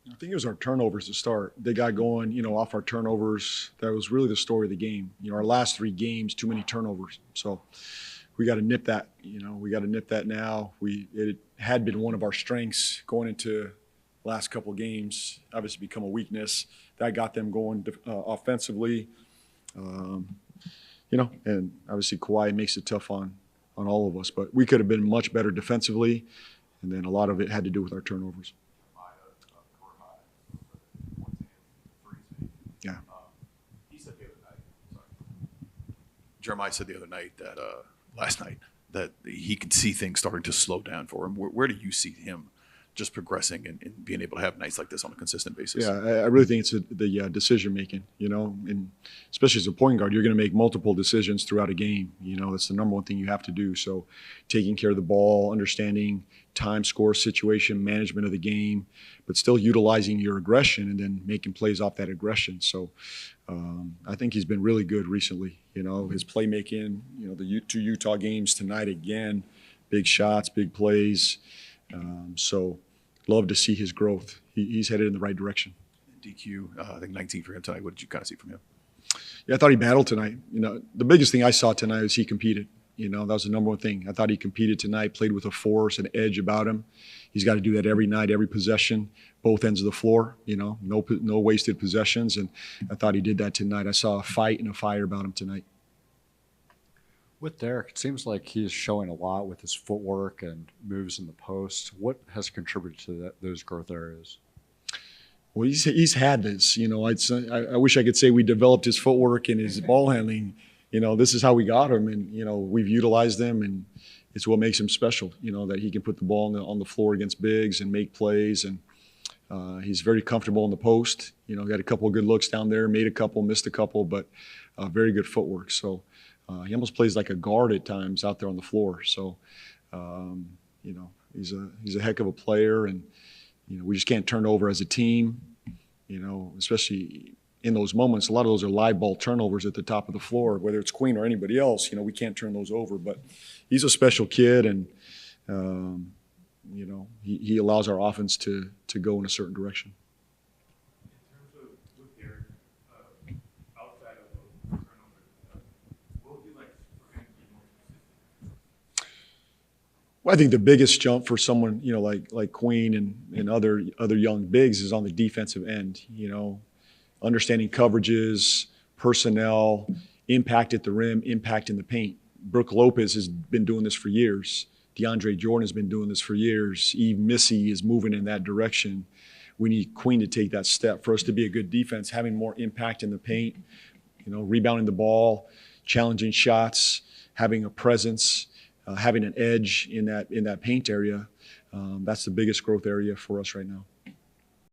I think it was our turnovers to start. They got going, off our turnovers. That was really the story of the game. Our last 3 games, too many turnovers. So we got to nip that. We got to nip that now. It had been one of our strengths going into last couple of games. Obviously, become a weakness. That got them going offensively. And obviously Kawhi makes it tough on all of us. But we could have been much better defensively, and then a lot of it had to do with our turnovers. Yeah. He said the other night, Jeremiah said the other night that last night that he could see things starting to slow down for him. Where do you see him just progressing and being able to have nights like this on a consistent basis? Yeah, I really think it's the decision making, and especially as a point guard, you're going to make multiple decisions throughout a game. That's the number one thing you have to do. So taking care of the ball, understanding time, score, situation, management of the game, but still utilizing your aggression and then making plays off that aggression. So I think he's been really good recently. His playmaking, the 2 Utah games tonight again, big shots, big plays. So love to see his growth. He's headed in the right direction. DQ, I think 19 for him tonight. What did you kind of see from him? Yeah, I thought he battled tonight. The biggest thing I saw tonight was he competed. That was the number one thing. I thought he competed tonight, played with a force, an edge about him. He's got to do that every night, every possession, both ends of the floor, no wasted possessions. And I thought he did that tonight. I saw a fight and a fire about him tonight. With Derek, it seems like he is showing a lot with his footwork and moves in the post. What has contributed to those growth areas? Well, he's had this. I wish I could say we developed his footwork and his ball handling. This is how we got him, and we've utilized him, and it's what makes him special. That he can put the ball on the floor against bigs and make plays, and he's very comfortable in the post. Got a couple of good looks down there, made a couple, missed a couple, but very good footwork. So. He almost plays like a guard at times out there on the floor. So, he's a heck of a player, and we just can't turn over as a team. Especially in those moments, a lot of those are live ball turnovers at the top of the floor, whether it's Queen or anybody else. We can't turn those over. But he's a special kid, and he allows our offense to go in a certain direction. Well, I think the biggest jump for someone, like Queen and other young bigs is on the defensive end. Understanding coverages, personnel, impact at the rim, impact in the paint. Brook Lopez has been doing this for years. DeAndre Jordan has been doing this for years. Eve Missy is moving in that direction. We need Queen to take that step for us to be a good defense, having more impact in the paint, rebounding the ball, challenging shots, having a presence. Having an edge in that paint area, that's the biggest growth area for us right now.